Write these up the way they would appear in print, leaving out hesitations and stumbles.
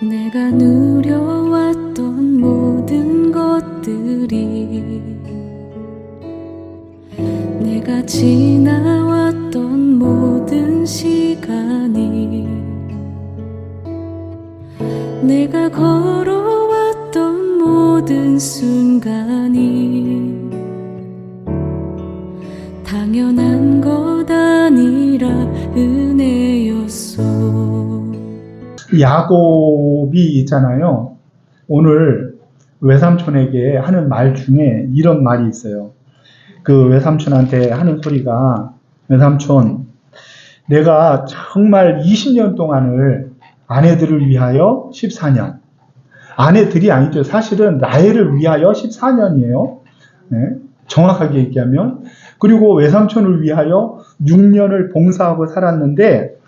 내가 누려왔던 모든 것들이, 내가 지나왔던 모든 시간이, 내가 걸어왔던 모든 순간이 당연한 것 아니라 은혜였소. 야곱이 있잖아요. 오늘 외삼촌에게 하는 말 중에 이런 말이 있어요. 그 외삼촌한테 하는 소리가, 외삼촌, 내가 정말 20년 동안을 아내들을 위하여 14년, 아내들이 아니죠. 사실은 라헬을 위하여 14년이에요. 네, 정확하게 얘기하면. 그리고 외삼촌을 위하여 6년을 봉사하고 살았는데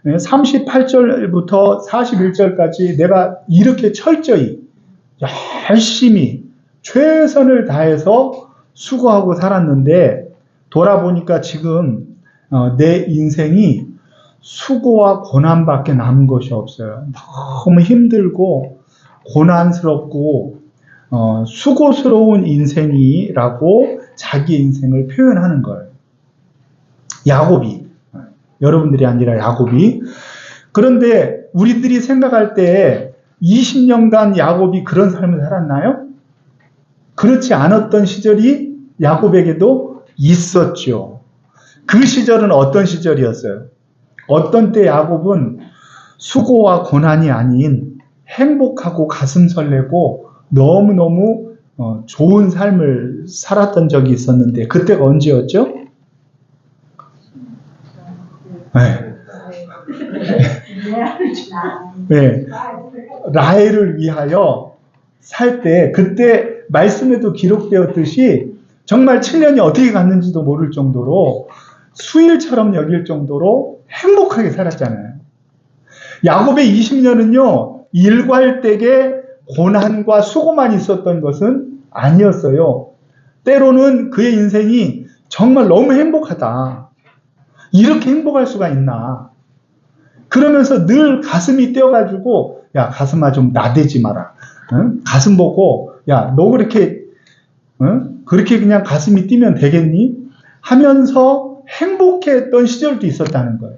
38절부터 41절까지 내가 이렇게 철저히 열심히 최선을 다해서 수고하고 살았는데 돌아보니까 지금 내 인생이 수고와 고난밖에 남은 것이 없어요. 너무 힘들고 고난스럽고 수고스러운 인생이라고 자기 인생을 표현하는 거예요. 야곱이, 여러분들이 아니라 야곱이. 그런데 우리들이 생각할 때 20년간 야곱이 그런 삶을 살았나요? 그렇지 않았던 시절이 야곱에게도 있었죠. 그 시절은 어떤 시절이었어요? 어떤 때 야곱은 수고와 고난이 아닌 행복하고 가슴 설레고 너무너무 좋은 삶을 살았던 적이 있었는데 그때가 언제였죠? 네. 네. 라헬을 위하여 살 때 그때 말씀에도 기록되었듯이 정말 7년이 어떻게 갔는지도 모를 정도로 수일처럼 여길 정도로 행복하게 살았잖아요. 야곱의 20년은요, 일괄되게 고난과 수고만 있었던 것은 아니었어요. 때로는 그의 인생이 정말 너무 행복하다. 이렇게 행복할 수가 있나. 그러면서 늘 가슴이 뛰어가지고, 야, 가슴아 좀 나대지 마라. 응? 가슴 보고, 야, 너 그렇게, 응? 그렇게 그냥 가슴이 뛰면 되겠니? 하면서 행복했던 시절도 있었다는 거예요.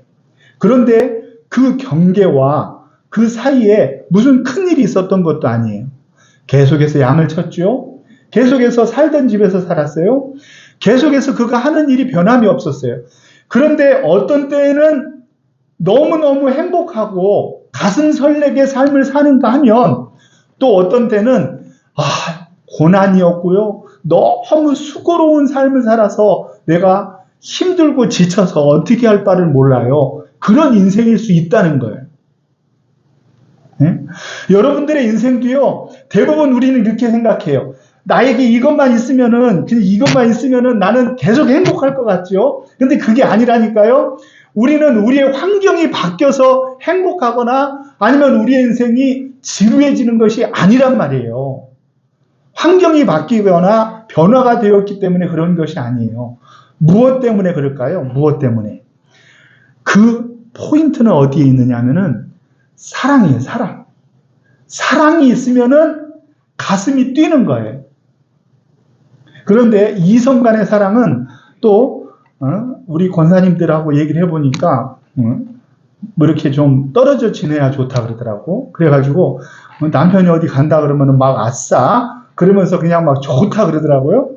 그런데 그 경계와 그 사이에 무슨 큰일이 있었던 것도 아니에요. 계속해서 양을 쳤죠. 계속해서 살던 집에서 살았어요. 계속해서 그가 하는 일이 변함이 없었어요. 그런데 어떤 때에는 너무너무 행복하고 가슴 설레게 삶을 사는가 하면 또 어떤 때는 고난이었고요. 너무 수고로운 삶을 살아서 내가 힘들고 지쳐서 어떻게 할 바를 몰라요. 그런 인생일 수 있다는 거예요. 네? 여러분들의 인생도요. 대부분 우리는 이렇게 생각해요. 나에게 이것만 있으면은 나는 계속 행복할 것 같죠. 근데 그게 아니라니까요. 우리는 우리의 환경이 바뀌어서 행복하거나 아니면 우리의 인생이 지루해지는 것이 아니란 말이에요. 환경이 바뀌거나 변화가 되었기 때문에 그런 것이 아니에요. 무엇 때문에 그럴까요? 무엇 때문에? 그 포인트는 어디에 있느냐 하면은 사랑이에요, 사랑. 사랑이 있으면은 가슴이 뛰는 거예요. 그런데 이성 간의 사랑은 또 우리 권사님들하고 얘기를 해보니까 뭐 이렇게 좀 떨어져 지내야 좋다 그러더라고. 그래가지고 남편이 어디 간다 그러면은 막 아싸 그러면서 그냥 막 좋다 그러더라고요.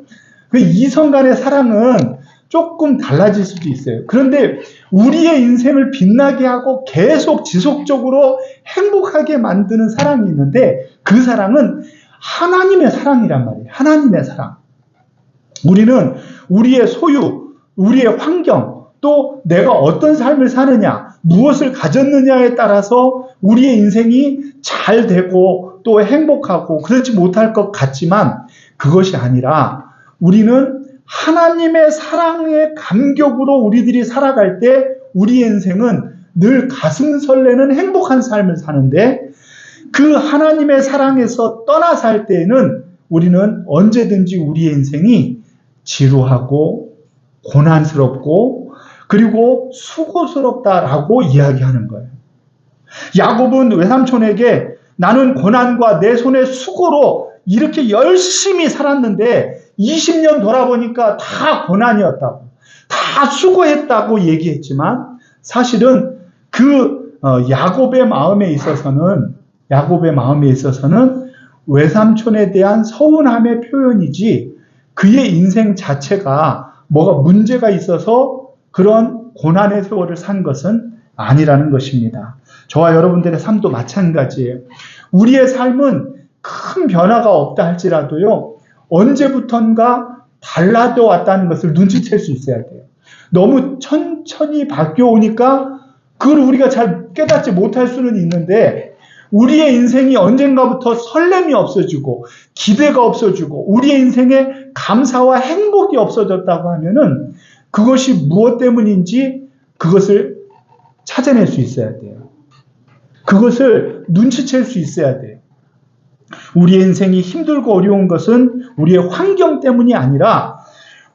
그 이성 간의 사랑은 조금 달라질 수도 있어요. 그런데 우리의 인생을 빛나게 하고 계속 지속적으로 행복하게 만드는 사랑이 있는데 그 사랑은 하나님의 사랑이란 말이에요. 하나님의 사랑. 우리는 우리의 소유, 우리의 환경, 또 내가 어떤 삶을 사느냐, 무엇을 가졌느냐에 따라서 우리의 인생이 잘 되고 또 행복하고 그렇지 못할 것 같지만 그것이 아니라 우리는 하나님의 사랑의 감격으로 우리들이 살아갈 때 우리의 인생은 늘 가슴 설레는 행복한 삶을 사는데 그 하나님의 사랑에서 떠나 살 때에는 우리는 언제든지 우리의 인생이 지루하고 고난스럽고 그리고 수고스럽다라고 이야기하는 거예요. 야곱은 외삼촌에게 나는 고난과 내 손의 수고로 이렇게 열심히 살았는데 20년 돌아보니까 다 고난이었다고, 다 수고했다고 얘기했지만 사실은 그 야곱의 마음에 있어서는 외삼촌에 대한 서운함의 표현이지 그의 인생 자체가 뭐가 문제가 있어서 그런 고난의 세월을 산 것은 아니라는 것입니다. 저와 여러분들의 삶도 마찬가지예요. 우리의 삶은 큰 변화가 없다 할지라도요, 언제부턴가 달라져 왔다는 것을 눈치챌 수 있어야 돼요. 너무 천천히 바뀌어오니까 그걸 우리가 잘 깨닫지 못할 수는 있는데, 우리의 인생이 언젠가부터 설렘이 없어지고 기대가 없어지고 우리의 인생에 감사와 행복이 없어졌다고 하면은 그것이 무엇 때문인지 그것을 찾아낼 수 있어야 돼요. 그것을 눈치챌 수 있어야 돼요. 우리의 인생이 힘들고 어려운 것은 우리의 환경 때문이 아니라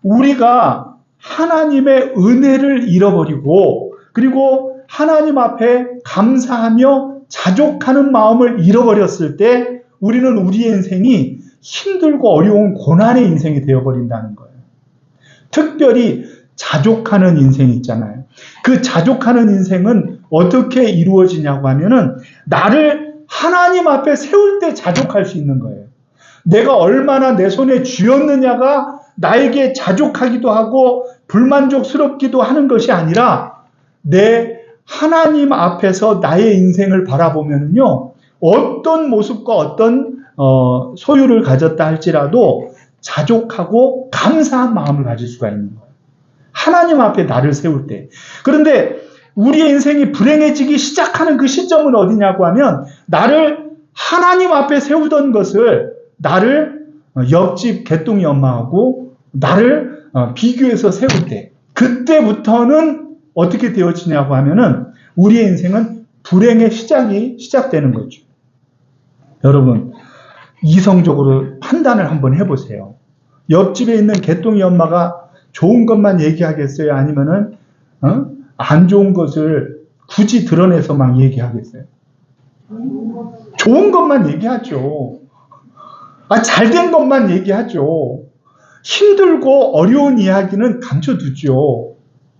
우리가 하나님의 은혜를 잃어버리고 그리고 하나님 앞에 감사하며 자족하는 마음을 잃어버렸을 때 우리는 우리의 인생이 힘들고 어려운 고난의 인생이 되어버린다는 거예요. 특별히 자족하는 인생이 있잖아요. 그 자족하는 인생은 어떻게 이루어지냐고 하면은 나를 하나님 앞에 세울 때 자족할 수 있는 거예요. 내가 얼마나 내 손에 쥐었느냐가 나에게 자족하기도 하고 불만족스럽기도 하는 것이 아니라 내 하나님 앞에서 나의 인생을 바라보면은요, 어떤 모습과 어떤 소유를 가졌다 할지라도 자족하고 감사한 마음을 가질 수가 있는 거예요. 하나님 앞에 나를 세울 때. 그런데 우리의 인생이 불행해지기 시작하는 그 시점은 어디냐고 하면 나를 하나님 앞에 세우던 것을 나를 옆집 개똥이 엄마하고 나를 비교해서 세울 때, 그때부터는 어떻게 되어지냐고 하면은 우리의 인생은 불행의 시작되는 거죠. 여러분, 이성적으로 판단을 한번 해보세요. 옆집에 있는 개똥이 엄마가 좋은 것만 얘기하겠어요? 아니면은 안 좋은 것을 굳이 드러내서 막 얘기하겠어요? 좋은 것만 얘기하죠. 잘된 것만 얘기하죠. 힘들고 어려운 이야기는 감춰두죠.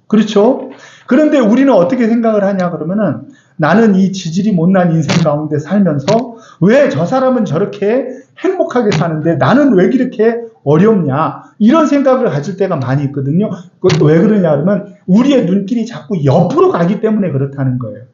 그렇죠? 그런데 우리는 어떻게 생각을 하냐 그러면은 나는 이 지질이 못난 인생 가운데 살면서 왜 저 사람은 저렇게 행복하게 사는데 나는 왜 이렇게 어렵냐, 이런 생각을 가질 때가 많이 있거든요. 그것도 왜 그러냐 그러면 우리의 눈길이 자꾸 옆으로 가기 때문에 그렇다는 거예요.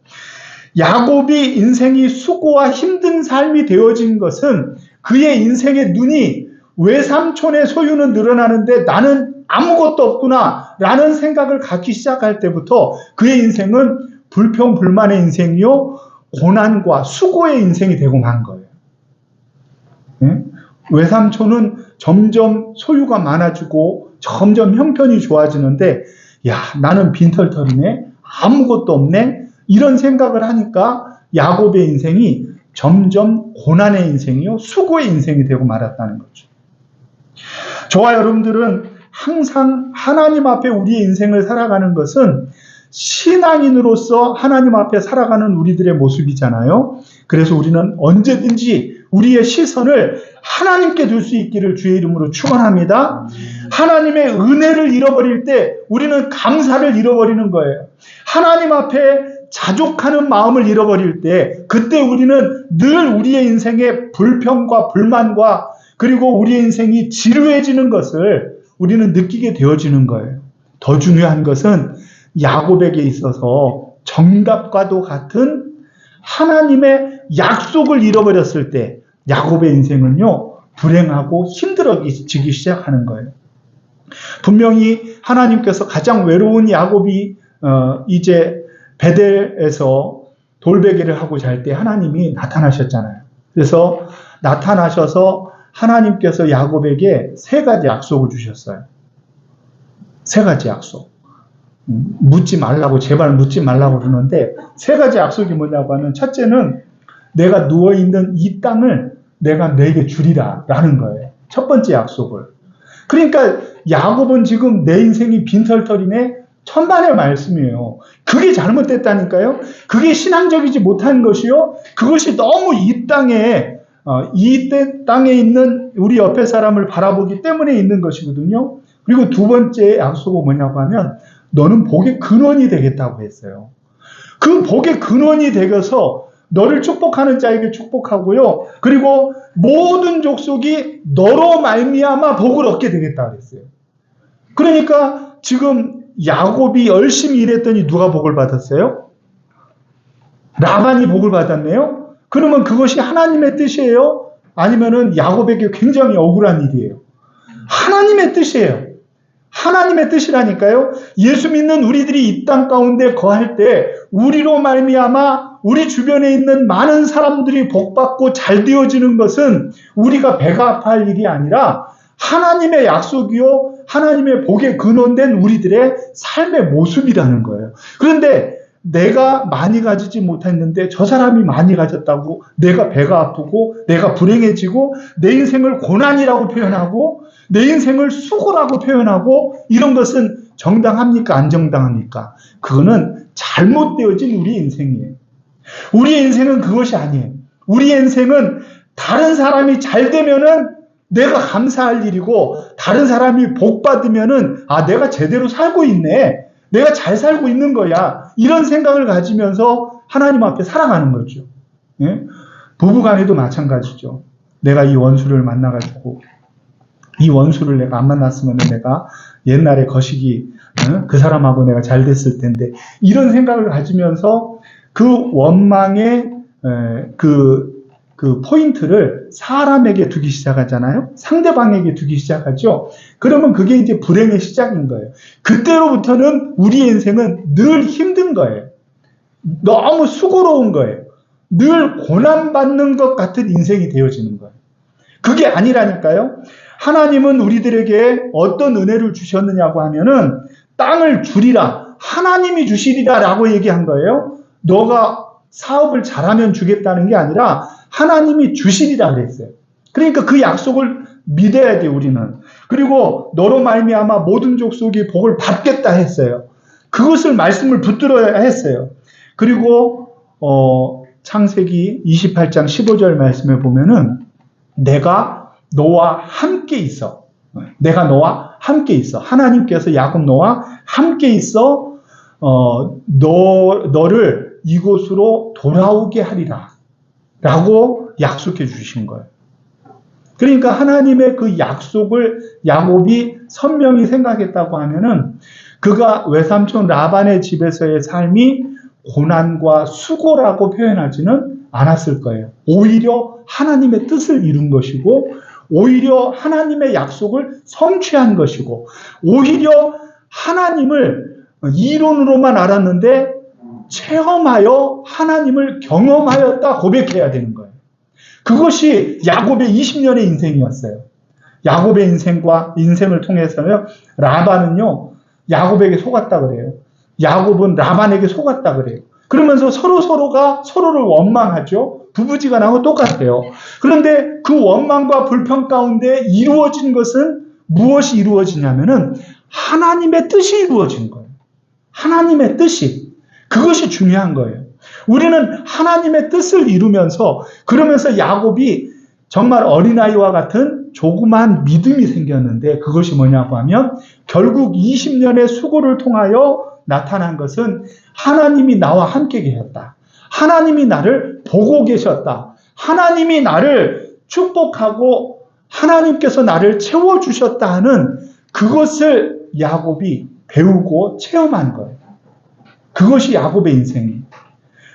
야곱이 인생이 수고와 힘든 삶이 되어진 것은 그의 인생의 눈이 외삼촌의 소유는 늘어나는데 나는 아무것도 없구나 라는 생각을 갖기 시작할 때부터 그의 인생은 불평불만의 인생이요, 고난과 수고의 인생이 되고 만 거예요. 네? 외삼촌은 점점 소유가 많아지고 점점 형편이 좋아지는데, 야, 나는 빈털털이네, 아무것도 없네, 이런 생각을 하니까 야곱의 인생이 점점 고난의 인생이요, 수고의 인생이 되고 말았다는 거죠. 저와 여러분들은 항상 하나님 앞에 우리의 인생을 살아가는 것은 신앙인으로서 하나님 앞에 살아가는 우리들의 모습이잖아요. 그래서 우리는 언제든지 우리의 시선을 하나님께 둘 수 있기를 주의 이름으로 축원합니다. 하나님의 은혜를 잃어버릴 때 우리는 감사를 잃어버리는 거예요. 하나님 앞에 자족하는 마음을 잃어버릴 때 그때 우리는 늘 우리의 인생의 불평과 불만과 그리고 우리의 인생이 지루해지는 것을 우리는 느끼게 되어지는 거예요. 더 중요한 것은 야곱에게 있어서 정답과도 같은 하나님의 약속을 잃어버렸을 때 야곱의 인생은요, 불행하고 힘들어지기 시작하는 거예요. 분명히 하나님께서 가장 외로운 야곱이 이제 베델에서 돌베개를 하고 잘 때 하나님이 나타나셨잖아요. 그래서 나타나셔서 하나님께서 야곱에게 3가지 약속을 주셨어요. 3가지 약속. 묻지 말라고, 제발 묻지 말라고 그러는데 3가지 약속이 뭐냐고 하면, 첫째는 내가 누워있는 이 땅을 내가 너에게 주리라 라는 거예요. 첫 번째 약속을. 그러니까 야곱은 지금 내 인생이 빈털털이네, 천만의 말씀이에요. 그게 잘못됐다니까요. 그게 신앙적이지 못한 것이요. 그것이 너무 이 땅에 있는 우리 옆에 사람을 바라보기 때문에 있는 것이거든요. 그리고 두 번째 약속은 뭐냐고 하면 너는 복의 근원이 되겠다고 했어요. 그 복의 근원이 되어서 너를 축복하는 자에게 축복하고요. 그리고 모든 족속이 너로 말미암아 복을 얻게 되겠다 그랬어요. 그러니까 지금 야곱이 열심히 일했더니 누가 복을 받았어요? 라반이 복을 받았네요. 그러면 그것이 하나님의 뜻이에요? 아니면은 야곱에게 굉장히 억울한 일이에요? 하나님의 뜻이에요. 하나님의 뜻이라니까요. 예수 믿는 우리들이 이 땅 가운데 거할 때 우리로 말미암아 우리 주변에 있는 많은 사람들이 복받고 잘 되어지는 것은 우리가 배가 아파할 일이 아니라 하나님의 약속이요 하나님의 복에 근원된 우리들의 삶의 모습이라는 거예요. 그런데 내가 많이 가지지 못했는데 저 사람이 많이 가졌다고 내가 배가 아프고 내가 불행해지고 내 인생을 고난이라고 표현하고 내 인생을 수고라고 표현하고 이런 것은 정당합니까? 안 정당합니까? 그거는 잘못되어진 우리 인생이에요. 우리의 인생은 그것이 아니에요. 우리의 인생은 다른 사람이 잘 되면은 내가 감사할 일이고 다른 사람이 복 받으면은 내가 제대로 살고 있네. 내가 잘 살고 있는 거야. 이런 생각을 가지면서 하나님 앞에 살아가는 거죠. 예? 부부간에도 마찬가지죠. 내가 이 원수를 만나가지고 이 원수를 내가 안 만났으면 내가 옛날에 거시기 그 사람하고 내가 잘 됐을 텐데 이런 생각을 가지면서 그 원망의 그 포인트를 사람에게 두기 시작하잖아요. 상대방에게 두기 시작하죠. 그러면 그게 이제 불행의 시작인 거예요. 그때로부터는 우리의 인생은 늘 힘든 거예요. 너무 수고로운 거예요. 늘 고난받는 것 같은 인생이 되어지는 거예요. 그게 아니라니까요. 하나님은 우리들에게 어떤 은혜를 주셨느냐고 하면은 땅을 주리라. 하나님이 주시리라 라고 얘기한 거예요. 너가 사업을 잘하면 주겠다는 게 아니라 하나님이 주시리라 그랬어요. 그러니까 그 약속을 믿어야 돼 우리는. 그리고 너로 말미암아 모든 족속이 복을 받겠다 했어요. 그것을 말씀을 붙들어야 했어요. 그리고 창세기 28장 15절 말씀에 보면은 내가 너와 함께 있어. 내가 너와 함께 있어. 하나님께서 야곱 너와 함께 있어. 너를 이곳으로 돌아오게 하리라. 라고 약속해 주신 거예요. 그러니까 하나님의 그 약속을 야곱이 선명히 생각했다고 하면은 그가 외삼촌 라반의 집에서의 삶이 고난과 수고라고 표현하지는 않았을 거예요. 오히려 하나님의 뜻을 이룬 것이고 오히려 하나님의 약속을 성취한 것이고 오히려 하나님을 이론으로만 알았는데 체험하여 하나님을 경험하였다 고백해야 되는 거예요. 그것이 야곱의 20년의 인생이었어요. 야곱의 인생을 통해서요. 라반은요. 야곱에게 속았다 그래요. 야곱은 라반에게 속았다 그래요. 그러면서 서로가 서로를 원망하죠. 부부지간하고 똑같아요. 그런데 그 원망과 불평 가운데 이루어진 것은 무엇이 이루어지냐면은 하나님의 뜻이 이루어진 거예요. 하나님의 뜻이. 그것이 중요한 거예요. 우리는 하나님의 뜻을 이루면서 그러면서 야곱이 정말 어린아이와 같은 조그만 믿음이 생겼는데 그것이 뭐냐고 하면 결국 20년의 수고를 통하여 나타난 것은 하나님이 나와 함께 계셨다. 하나님이 나를 보고 계셨다. 하나님이 나를 축복하고 하나님께서 나를 채워주셨다 하는 그것을 야곱이 배우고 체험한 거예요. 그것이 야곱의 인생이에요.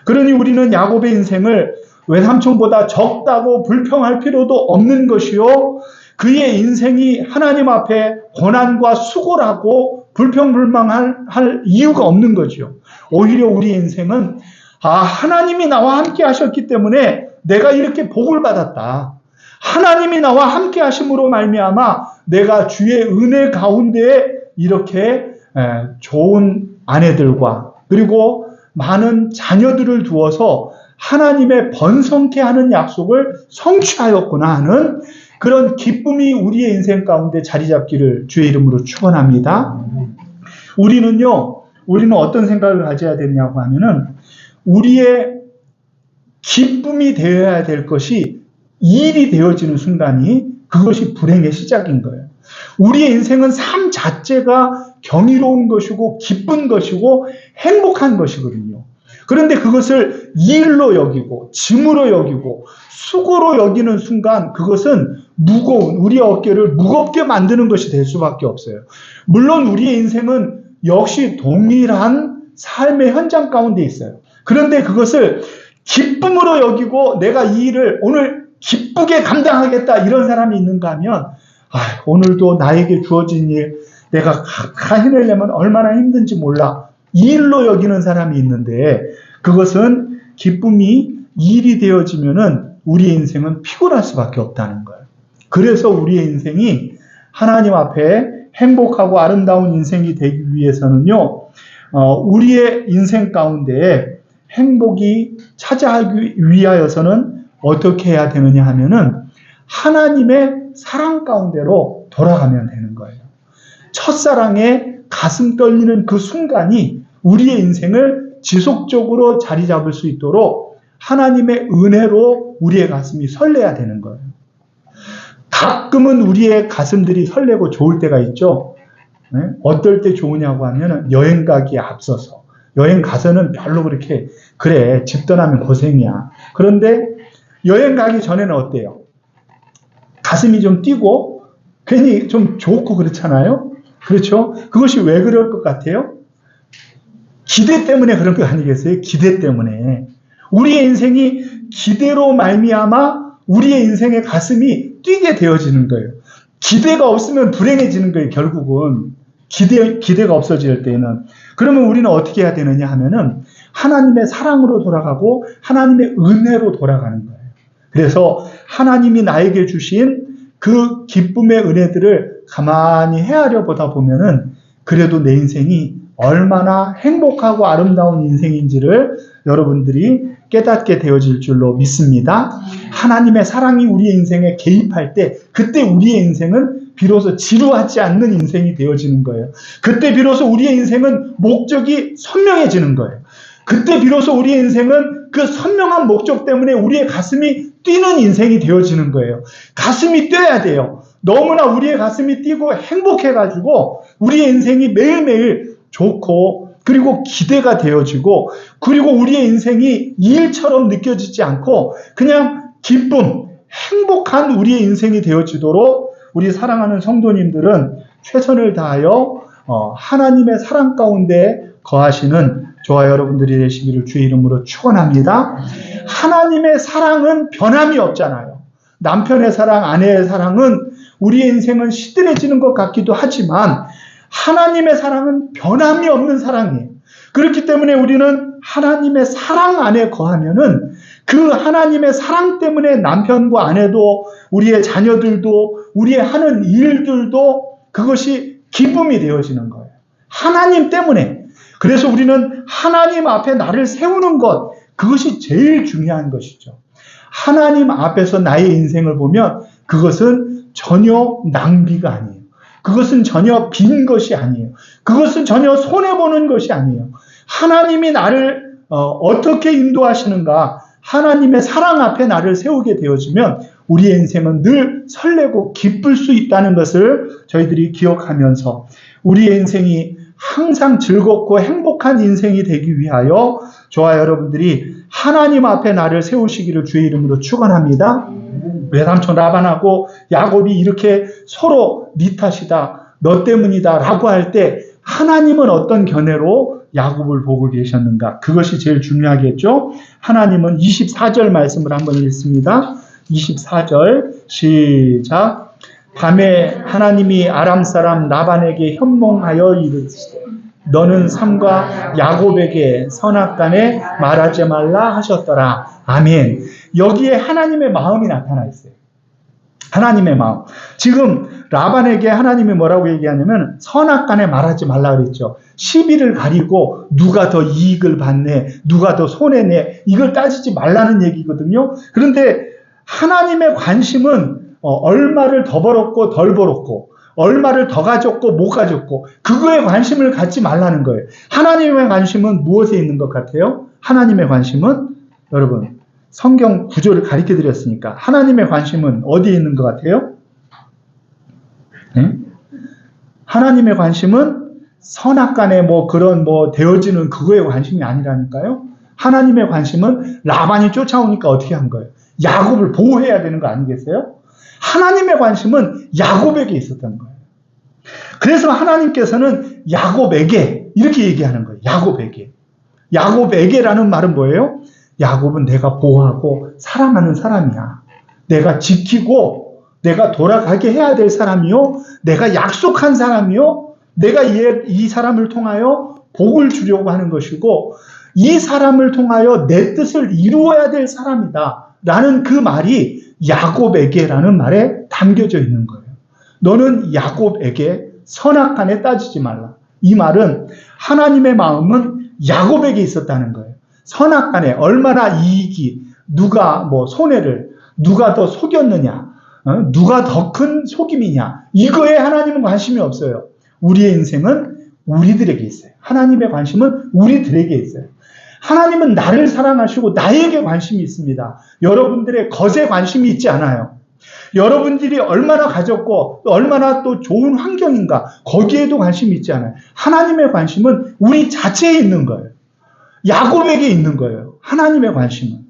그러니 우리는 야곱의 인생을 외삼촌보다 적다고 불평할 필요도 없는 것이요. 그의 인생이 하나님 앞에 고난과 수고라고 불평불만할 이유가 없는 거죠. 오히려 우리의 인생은 하나님이 나와 함께 하셨기 때문에 내가 이렇게 복을 받았다. 하나님이 나와 함께 하심으로 말미암아 내가 주의 은혜 가운데 이렇게 좋은 아내들과 그리고 많은 자녀들을 두어서 하나님의 번성케 하는 약속을 성취하였구나 하는 그런 기쁨이 우리의 인생 가운데 자리 잡기를 주의 이름으로 축원합니다. 우리는요 우리는 어떤 생각을 가져야 되냐고 하면은 우리의 기쁨이 되어야 될 것이 일이 되어지는 순간이 그것이 불행의 시작인 거예요. 우리의 인생은 삶 자체가 경이로운 것이고 기쁜 것이고 행복한 것이거든요. 그런데 그것을 일로 여기고 짐으로 여기고 수고로 여기는 순간 그것은 무거운 우리의 어깨를 무겁게 만드는 것이 될 수밖에 없어요. 물론 우리의 인생은 역시 동일한 삶의 현장 가운데 있어요. 그런데 그것을 기쁨으로 여기고 내가 이 일을 오늘 기쁘게 감당하겠다 이런 사람이 있는가 하면 오늘도 나에게 주어진 일 내가 다 해내려면 얼마나 힘든지 몰라. 이 일로 여기는 사람이 있는데 그것은 기쁨이 일이 되어지면은 우리의 인생은 피곤할 수밖에 없다는 거예요. 그래서 우리의 인생이 하나님 앞에 행복하고 아름다운 인생이 되기 위해서는요, 우리의 인생 가운데 행복이 찾아가기 위하여서는 어떻게 해야 되느냐 하면은 하나님의 사랑 가운데로 돌아가면 되는 거예요. 첫사랑에 가슴 떨리는 그 순간이 우리의 인생을 지속적으로 자리 잡을 수 있도록 하나님의 은혜로 우리의 가슴이 설레야 되는 거예요. 가끔은 우리의 가슴들이 설레고 좋을 때가 있죠. 네? 어떨 때 좋으냐고 하면 여행 가기에 앞서서 여행 가서는 별로 그렇게 그래 집 떠나면 고생이야. 그런데 여행 가기 전에는 어때요? 가슴이 좀 뛰고 괜히 좀 좋고 그렇잖아요. 그렇죠? 그것이 왜 그럴 것 같아요? 기대 때문에 그런 거 아니겠어요? 기대 때문에. 우리의 인생이 기대로 말미암아 우리의 인생의 가슴이 뛰게 되어지는 거예요. 기대가 없으면 불행해지는 거예요, 결국은. 기대가 없어질 때는. 그러면 우리는 어떻게 해야 되느냐 하면은 하나님의 사랑으로 돌아가고 하나님의 은혜로 돌아가는 거예요. 그래서 하나님이 나에게 주신 그 기쁨의 은혜들을 가만히 헤아려 보다 보면은 그래도 내 인생이 얼마나 행복하고 아름다운 인생인지를 여러분들이 깨닫게 되어질 줄로 믿습니다. 하나님의 사랑이 우리의 인생에 개입할 때 그때 우리의 인생은 비로소 지루하지 않는 인생이 되어지는 거예요. 그때 비로소 우리의 인생은 목적이 선명해지는 거예요. 그때 비로소 우리의 인생은 그 선명한 목적 때문에 우리의 가슴이 뛰는 인생이 되어지는 거예요. 가슴이 뛰어야 돼요. 너무나 우리의 가슴이 뛰고 행복해가지고 우리의 인생이 매일매일 좋고 그리고 기대가 되어지고 그리고 우리의 인생이 일처럼 느껴지지 않고 그냥 기쁨, 행복한 우리의 인생이 되어지도록 우리 사랑하는 성도님들은 최선을 다하여 하나님의 사랑 가운데 거하시는 저와 여러분들이 되시기를 주의 이름으로 축원합니다. 하나님의 사랑은 변함이 없잖아요. 남편의 사랑, 아내의 사랑은 우리의 인생은 시들해지는 것 같기도 하지만 하나님의 사랑은 변함이 없는 사랑이에요. 그렇기 때문에 우리는 하나님의 사랑 안에 거하면은 그 하나님의 사랑 때문에 남편과 아내도 우리의 자녀들도 우리의 하는 일들도 그것이 기쁨이 되어지는 거예요. 하나님 때문에. 그래서 우리는 하나님 앞에 나를 세우는 것, 그것이 제일 중요한 것이죠. 하나님 앞에서 나의 인생을 보면 그것은 전혀 낭비가 아니에요. 그것은 전혀 빈 것이 아니에요. 그것은 전혀 손해보는 것이 아니에요. 하나님이 나를 어떻게 인도하시는가, 하나님의 사랑 앞에 나를 세우게 되어지면 우리의 인생은 늘 설레고 기쁠 수 있다는 것을 저희들이 기억하면서 우리의 인생이 항상 즐겁고 행복한 인생이 되기 위하여 저와 여러분들이 하나님 앞에 나를 세우시기를 주의 이름으로 축원합니다. 외삼촌 라반하고 야곱이 이렇게 서로 네 탓이다, 너 때문이다 라고 할 때 하나님은 어떤 견해로 야곱을 보고 계셨는가? 그것이 제일 중요하겠죠. 하나님은 24절 말씀을 한번 읽습니다. 24절 시작. 밤에 하나님이 아람 사람 라반에게 현몽하여 이르시되 너는 삼가 야곱에게 선악간에 말하지 말라 하셨더라. 아멘. 여기에 하나님의 마음이 나타나 있어요. 하나님의 마음. 지금 라반에게 하나님이 뭐라고 얘기하냐면 선악간에 말하지 말라 그랬죠. 시비를 가리고 누가 더 이익을 받네, 누가 더 손해내, 이걸 따지지 말라는 얘기거든요. 그런데 하나님의 관심은 얼마를 더 벌었고 덜 벌었고 얼마를 더 가졌고 못 가졌고 그거에 관심을 갖지 말라는 거예요. 하나님의 관심은 무엇에 있는 것 같아요? 하나님의 관심은 여러분 성경 구조를 가르쳐 드렸으니까 하나님의 관심은 어디에 있는 것 같아요? 네? 하나님의 관심은 선악간에 그런 되어지는 그거에 관심이 아니라니까요. 하나님의 관심은 라반이 쫓아오니까 어떻게 한 거예요? 야곱을 보호해야 되는 거 아니겠어요? 하나님의 관심은 야곱에게 있었던 거예요. 그래서 하나님께서는 야곱에게 이렇게 얘기하는 거예요. 야곱에게. 야곱에게라는 말은 뭐예요? 야곱은 내가 보호하고 사랑하는 사람이야. 내가 지키고 내가 돌아가게 해야 될 사람이요. 내가 약속한 사람이요. 내가 이 사람을 통하여 복을 주려고 하는 것이고 이 사람을 통하여 내 뜻을 이루어야 될 사람이다. 라는 그 말이 야곱에게라는 말에 담겨져 있는 거예요. 너는 야곱에게 선악간에 따지지 말라. 이 말은 하나님의 마음은 야곱에게 있었다는 거예요. 선악간에 얼마나 이익이, 누가 손해를, 누가 더 속였느냐, 누가 더 큰 속임이냐, 이거에 하나님은 관심이 없어요. 우리의 인생은 우리들에게 있어요. 하나님의 관심은 우리들에게 있어요. 하나님은 나를 사랑하시고 나에게 관심이 있습니다. 여러분들의 것에 관심이 있지 않아요. 여러분들이 얼마나 가졌고 얼마나 또 좋은 환경인가 거기에도 관심이 있지 않아요. 하나님의 관심은 우리 자체에 있는 거예요. 야곱에게 있는 거예요. 하나님의 관심은.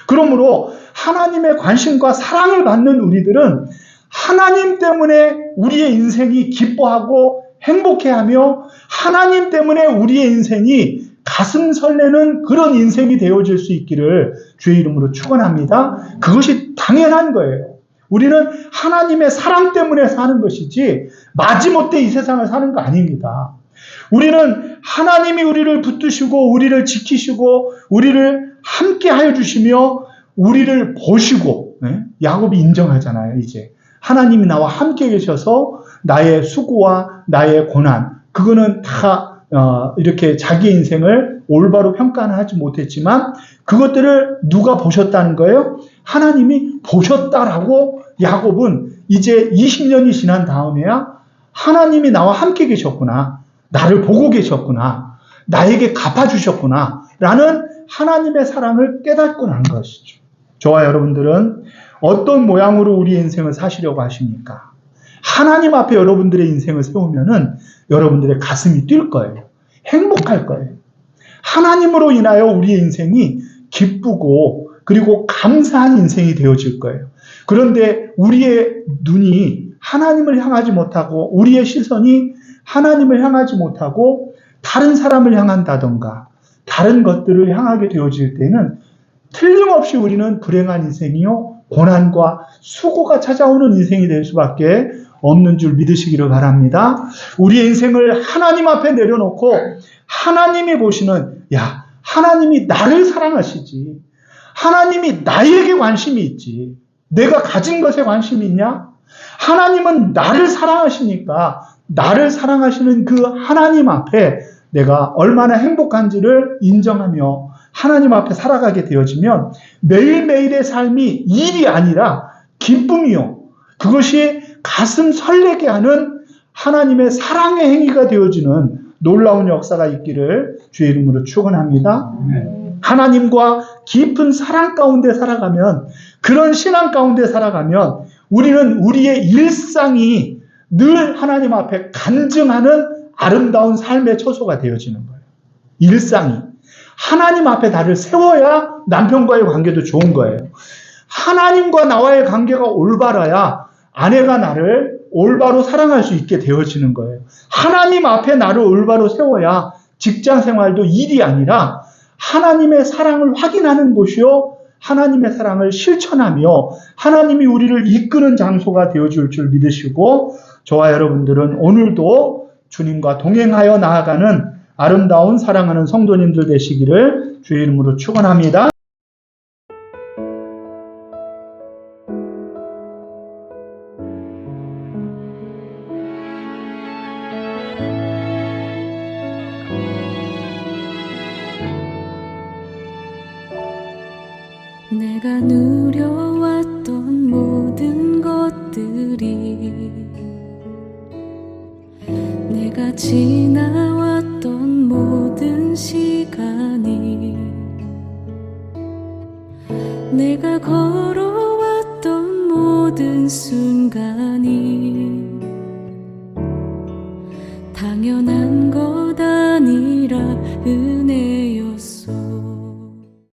그러므로 하나님의 관심과 사랑을 받는 우리들은 하나님 때문에 우리의 인생이 기뻐하고 행복해하며 하나님 때문에 우리의 인생이 가슴 설레는 그런 인생이 되어질 수 있기를 주의 이름으로 축원합니다. 그것이 당연한 거예요. 우리는 하나님의 사랑 때문에 사는 것이지 마지못해 이 세상을 사는 거 아닙니다. 우리는 하나님이 우리를 붙드시고 우리를 지키시고 우리를 함께 하여 주시며 우리를 보시고 야곱이 인정하잖아요. 이제 하나님이 나와 함께 계셔서 나의 수고와 나의 고난 그거는 다 이렇게 자기 인생을 올바로 평가는 하지 못했지만 그것들을 누가 보셨다는 거예요? 하나님이 보셨다라고 야곱은 이제 20년이 지난 다음에야 하나님이 나와 함께 계셨구나. 나를 보고 계셨구나. 나에게 갚아주셨구나. 라는 하나님의 사랑을 깨닫고 난 것이죠. 저와 여러분들은 어떤 모양으로 우리의 인생을 사시려고 하십니까? 하나님 앞에 여러분들의 인생을 세우면은 여러분들의 가슴이 뛸 거예요. 행복할 거예요. 하나님으로 인하여 우리의 인생이 기쁘고 그리고 감사한 인생이 되어질 거예요. 그런데 우리의 눈이 하나님을 향하지 못하고 우리의 시선이 하나님을 향하지 못하고 다른 사람을 향한다던가 다른 것들을 향하게 되어질 때는 틀림없이 우리는 불행한 인생이요 고난과 수고가 찾아오는 인생이 될 수밖에 없는 줄 믿으시기를 바랍니다. 우리의 인생을 하나님 앞에 내려놓고 하나님이 보시는 하나님이 나를 사랑하시지. 하나님이 나에게 관심이 있지. 내가 가진 것에 관심이 있냐? 하나님은 나를 사랑하시니까 나를 사랑하시는 그 하나님 앞에 내가 얼마나 행복한지를 인정하며 하나님 앞에 살아가게 되어지면 매일매일의 삶이 일이 아니라 기쁨이요. 그것이 가슴 설레게 하는 하나님의 사랑의 행위가 되어지는 놀라운 역사가 있기를 주의 이름으로 축원합니다. 하나님과 깊은 사랑 가운데 살아가면 그런 신앙 가운데 살아가면 우리는 우리의 일상이 늘 하나님 앞에 간증하는 아름다운 삶의 처소가 되어지는 거예요. 일상이. 하나님 앞에 나를 세워야 남편과의 관계도 좋은 거예요. 하나님과 나와의 관계가 올바라야 아내가 나를 올바로 사랑할 수 있게 되어지는 거예요. 하나님 앞에 나를 올바로 세워야 직장 생활도 일이 아니라 하나님의 사랑을 확인하는 곳이요. 하나님의 사랑을 실천하며 하나님이 우리를 이끄는 장소가 되어줄 줄 믿으시고 저와 여러분들은 오늘도 주님과 동행하여 나아가는 아름다운 사랑하는 성도님들 되시기를 주의 이름으로 축원합니다. 내가 누려왔던 모든 것들이 지나왔던 모든 시간이 내가 걸어왔던 모든 순간이 당연한